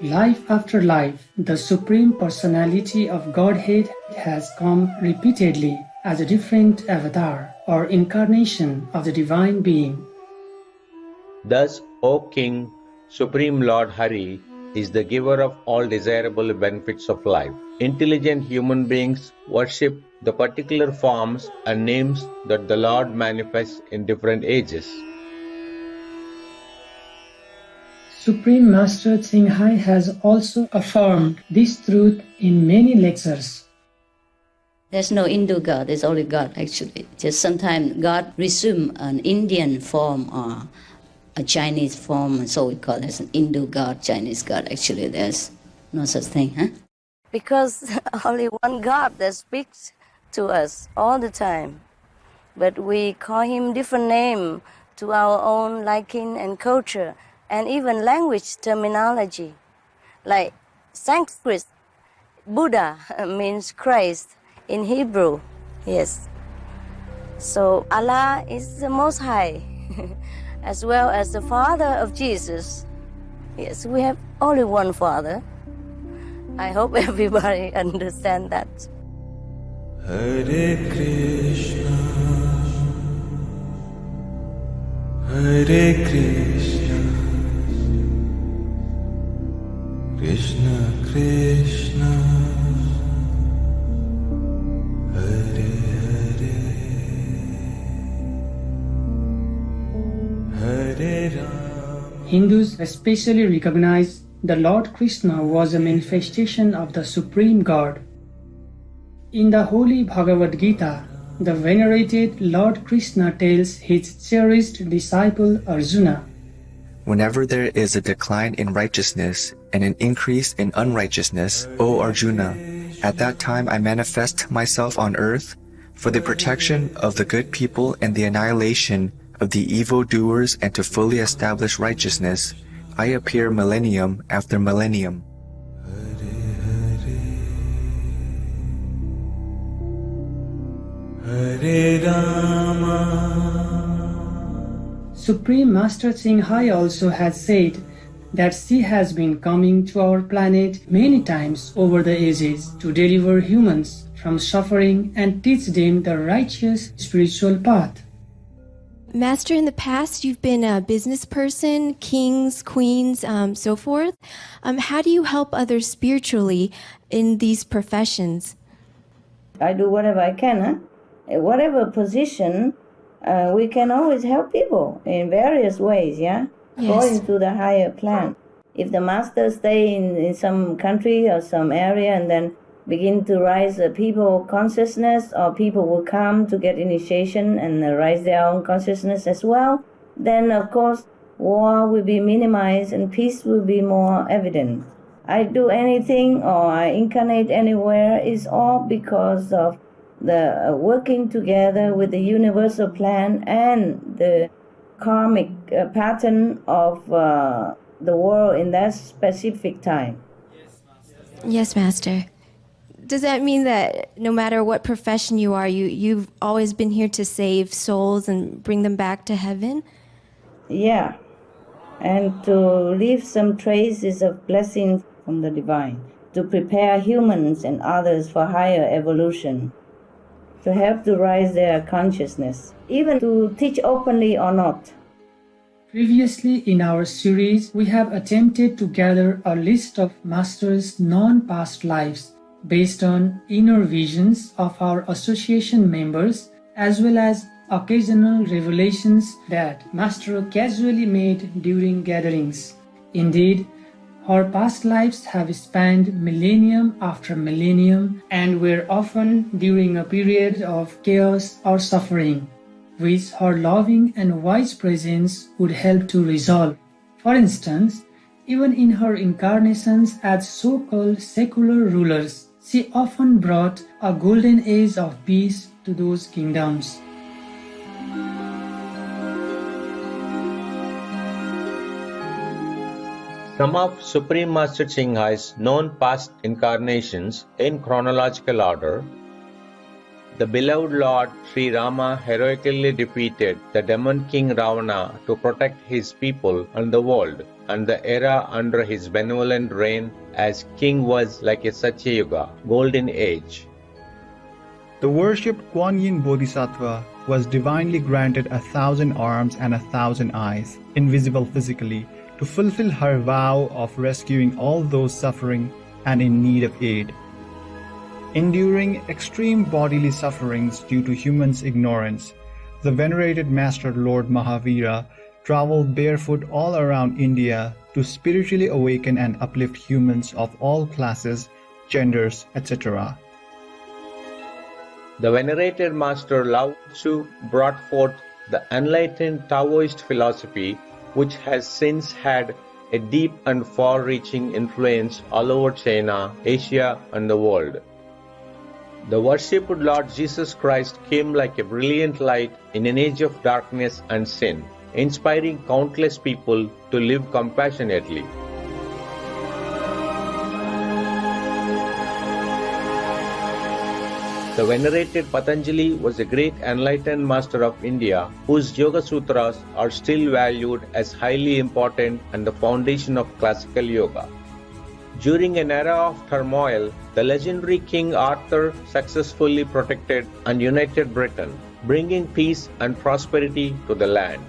Life after life, the Supreme Personality of Godhead has come repeatedly as a different avatar or incarnation of the Divine Being. Thus, O King, Supreme Lord Hari is the giver of all desirable benefits of life. Intelligent human beings worship the particular forms and names that the Lord manifests in different ages. Supreme Master Thanh Hải has also affirmed this truth in many lectures. There's no Hindu God, there's only God actually. Just sometimes God resume an Indian form or a Chinese form, and so we call it an Hindu God, Chinese God. Actually, there's no such thing, huh? Because only one God that speaks to us all the time. But we call him different name to our own liking and culture, and even language terminology. Like Sanskrit, Buddha means Christ in Hebrew, yes. So Allah is the Most High, as well as the Father of Jesus. Yes, we have only one Father. I hope everybody understands that. Hare Krishna, Hare Krishna, Krishna Krishna, Hare Hare, Hare Rama. Hindus especially recognize the Lord Krishna was a manifestation of the Supreme God. In the Holy Bhagavad Gita, the venerated Lord Krishna tells his cherished disciple Arjuna, Whenever there is a decline in righteousness and an increase in unrighteousness, O Arjuna, at that time I manifest myself on earth for the protection of the good people and the annihilation of the evildoers, and to fully establish righteousness, I appear millennium after millennium. Hare Rama. Supreme Master Thanh Hải also has said that she has been coming to our planet many times over the ages to deliver humans from suffering and teach them the righteous spiritual path. Master, in the past, you've been a business person, kings, queens, so forth. How do you help others spiritually in these professions? I do whatever I can, huh? Whatever position, we can always help people in various ways, yeah? Yes. According to the higher plan. If the master stay in some country or some area and then begin to raise the people consciousness, or people will come to get initiation and raise their own consciousness as well, then of course war will be minimized and peace will be more evident. I do anything or I incarnate anywhere is all because of the working together with the universal plan and the karmic pattern of the world in that specific time. Yes, Master. Does that mean that no matter what profession you are, you've always been here to save souls and bring them back to heaven? Yeah, and to leave some traces of blessing from the divine, to prepare humans and others for higher evolution, to help to raise their consciousness, even to teach openly or not. Previously in our series, we have attempted to gather a list of Master's non-past lives based on inner visions of our association members, as well as occasional revelations that Master casually made during gatherings. Indeed, her past lives have spanned millennium after millennium and were often during a period of chaos or suffering, which her loving and wise presence would help to resolve. For instance, even in her incarnations as so-called secular rulers, she often brought a golden age of peace to those kingdoms. Some of Supreme Master Thanh Hai's known past incarnations in chronological order: The beloved Lord Sri Rama heroically defeated the demon king Ravana to protect his people and the world, and the era under his benevolent reign as king was like a Satyayuga, golden age. The worshipped Kuan Yin Bodhisattva was divinely granted 1,000 arms and 1,000 eyes, invisible physically, to fulfill her vow of rescuing all those suffering and in need of aid. Enduring extreme bodily sufferings due to humans' ignorance, the venerated Master Lord Mahavira traveled barefoot all around India to spiritually awaken and uplift humans of all classes, genders, etc. The venerated Master Lao Tzu brought forth the enlightened Taoist philosophy, which has since had a deep and far-reaching influence all over China, Asia, and the world. The worshipped Lord Jesus Christ came like a brilliant light in an age of darkness and sin, inspiring countless people to live compassionately. The venerated Patanjali was a great enlightened master of India, whose Yoga Sutras are still valued as highly important and the foundation of classical yoga. During an era of turmoil, the legendary King Arthur successfully protected and united Britain, bringing peace and prosperity to the land.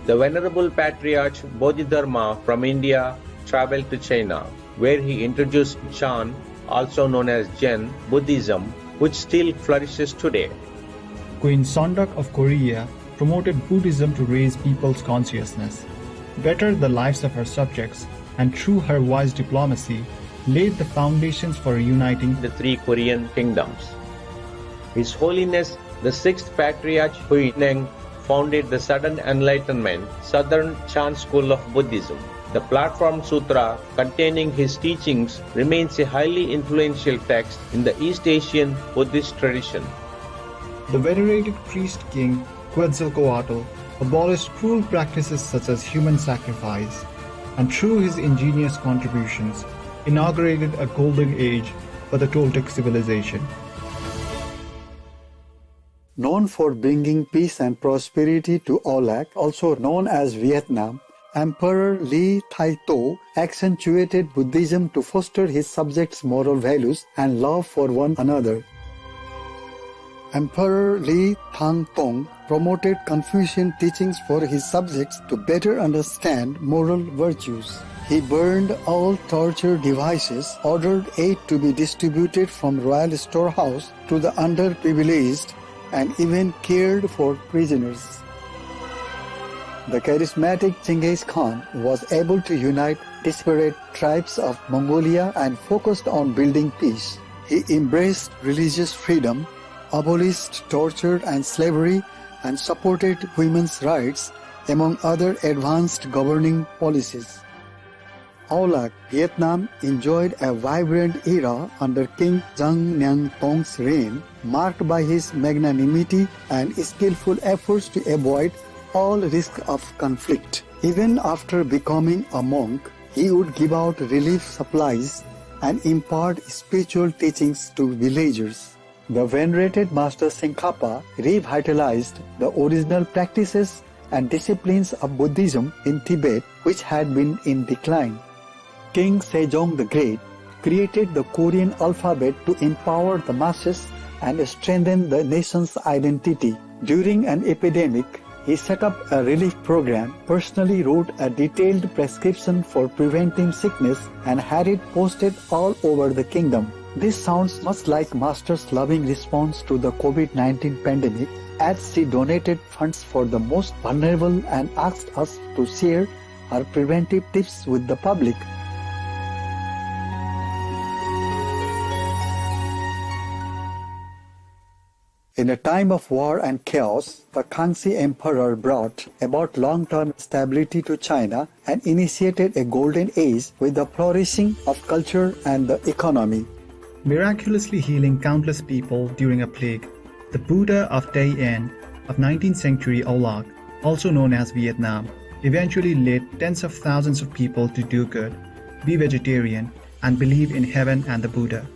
The Venerable Patriarch Bodhidharma from India traveled to China, where he introduced Chan, also known as Zen Buddhism, which still flourishes today. Queen Sondak of Korea promoted Buddhism to raise people's consciousness, better the lives of her subjects, and through her wise diplomacy, laid the foundations for uniting the three Korean kingdoms. His Holiness the Sixth Patriarch Huineng founded the Sudden Enlightenment Southern Chan School of Buddhism. The Platform Sutra containing his teachings remains a highly influential text in the East Asian Buddhist tradition. The venerated priest king Quetzalcoatl abolished cruel practices such as human sacrifice, and through his ingenious contributions, inaugurated a golden age for the Toltec civilization. Known for bringing peace and prosperity to Olac, also known as Vietnam, Emperor Li Taitou accentuated Buddhism to foster his subjects' moral values and love for one another. Emperor Li Tangtong promoted Confucian teachings for his subjects to better understand moral virtues. He burned all torture devices, ordered aid to be distributed from royal storehouse to the underprivileged, and even cared for prisoners. The charismatic Genghis Khan was able to unite disparate tribes of Mongolia and focused on building peace. He embraced religious freedom, abolished torture and slavery, and supported women's rights, among other advanced governing policies. Olac, Vietnam enjoyed a vibrant era under King Zhang Nang Tong's reign, marked by his magnanimity and skillful efforts to avoid all risk of conflict. Even after becoming a monk, he would give out relief supplies and impart spiritual teachings to villagers. The venerated Master Tsongkhapa revitalized the original practices and disciplines of Buddhism in Tibet, which had been in decline. King Sejong the Great created the Korean alphabet to empower the masses and strengthen the nation's identity. During an epidemic, he set up a relief program, personally wrote a detailed prescription for preventing sickness, and had it posted all over the kingdom. This sounds much like Master's loving response to the COVID-19 pandemic, as she donated funds for the most vulnerable and asked us to share her preventive tips with the public. In a time of war and chaos, the Kangxi Emperor brought about long-term stability to China and initiated a golden age with the flourishing of culture and the economy. Miraculously healing countless people during a plague, the Buddha of Day End of 19th century Olac, also known as Vietnam, eventually led tens of thousands of people to do good, be vegetarian, and believe in heaven and the Buddha.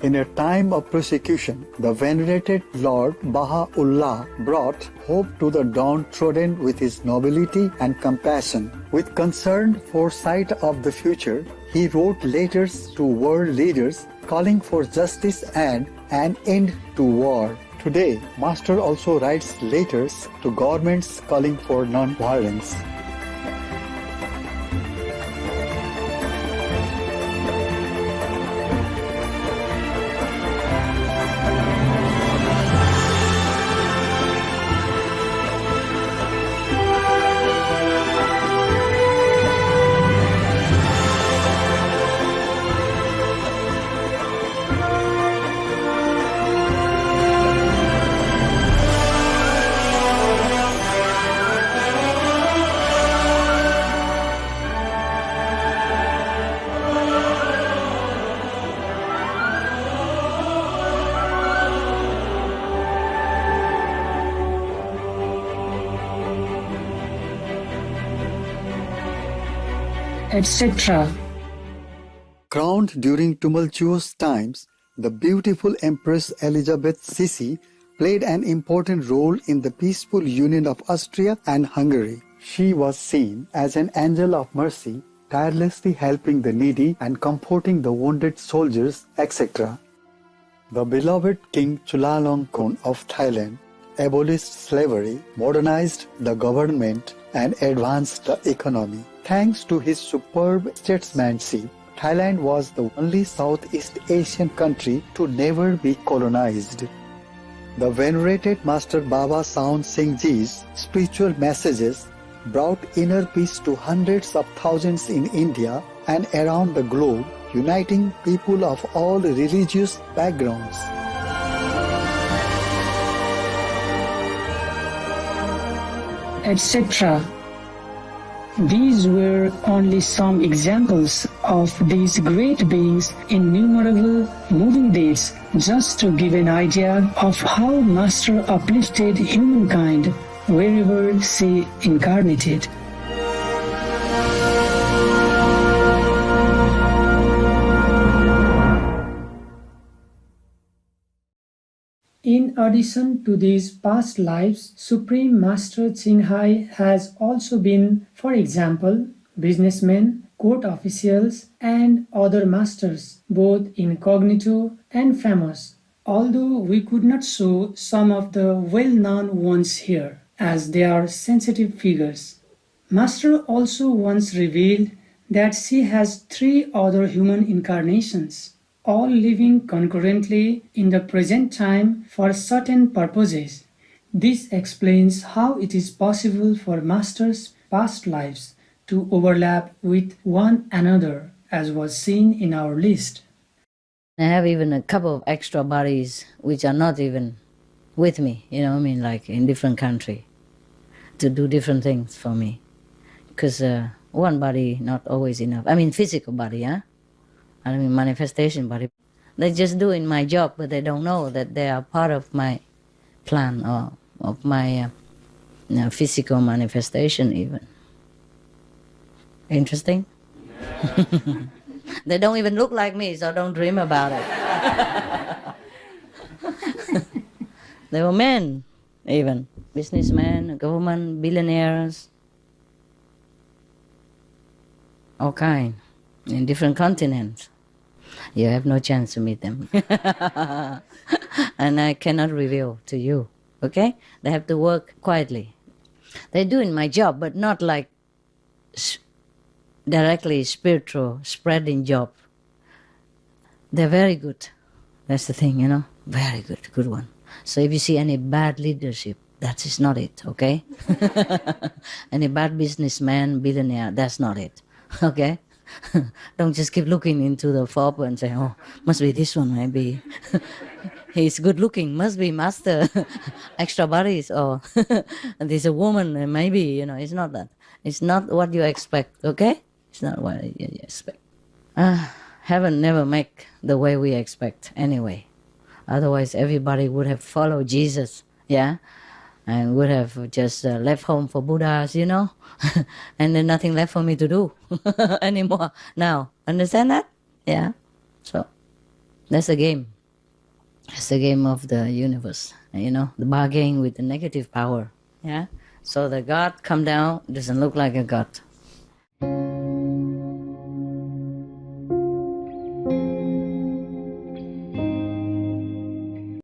In a time of persecution, the venerated Lord Baha'u'llah brought hope to the downtrodden with his nobility and compassion. With concerned foresight of the future, he wrote letters to world leaders calling for justice and an end to war. Today, Master also writes letters to governments calling for non-violence. etc. Crowned during tumultuous times, the beautiful Empress Elizabeth Sisi played an important role in the peaceful union of Austria and Hungary. She was seen as an angel of mercy, tirelessly helping the needy and comforting the wounded soldiers, etc. The beloved King Chulalongkorn of Thailand abolished slavery, modernized the government, and advanced the economy. Thanks to his superb statesmanship, Thailand was the only Southeast Asian country to never be colonized. The venerated Master Baba Saun Singh Ji's spiritual messages brought inner peace to hundreds of thousands in India and around the globe, uniting people of all religious backgrounds. etc. These were only some examples of these great beings' innumerable moving deeds, just to give an idea of how Master uplifted humankind wherever she incarnated. In addition to these past lives, Supreme Master Thanh has also been, for example, businessmen, court officials, and other masters, both incognito and famous, although we could not show some of the well-known ones here, as they are sensitive figures. Master also once revealed that she has 3 other human incarnations, all living concurrently in the present time for certain purposes. This explains how it is possible for Master's past lives to overlap with one another, as was seen in our list. I have even a couple of extra bodies which are not even with me, like in different country, to do different things for me. Because one body not always enough. Physical body, manifestation body. They just doing my job, but they don't know that they are part of my plan or of my physical manifestation even. Interesting? They don't even look like me, so don't dream about it. They were men, even. Businessmen, government, billionaires. All kind, in different continents. You have no chance to meet them. And I cannot reveal to you, okay? They have to work quietly. They're doing my job, but not like directly spiritual spreading job. They're very good. That's the thing, very good one. So if you see any bad leadership, that is not it, okay? Any bad businessman, billionaire, that's not it, okay? Don't just keep looking into the fob and say, oh, must be this one, maybe. He's good looking, must be master. Extra bodies, or there's a woman, maybe, it's not that. It's not what you expect, okay? It's not what you expect. Heaven never make the way we expect anyway. Otherwise, everybody would have followed Jesus, yeah? And would have just left home for Buddhas, and then nothing left for me to do anymore now. Understand that? Yeah. So that's the game. It's the game of the universe, the bargaining with the negative power. Yeah. So the God come down doesn't look like a God.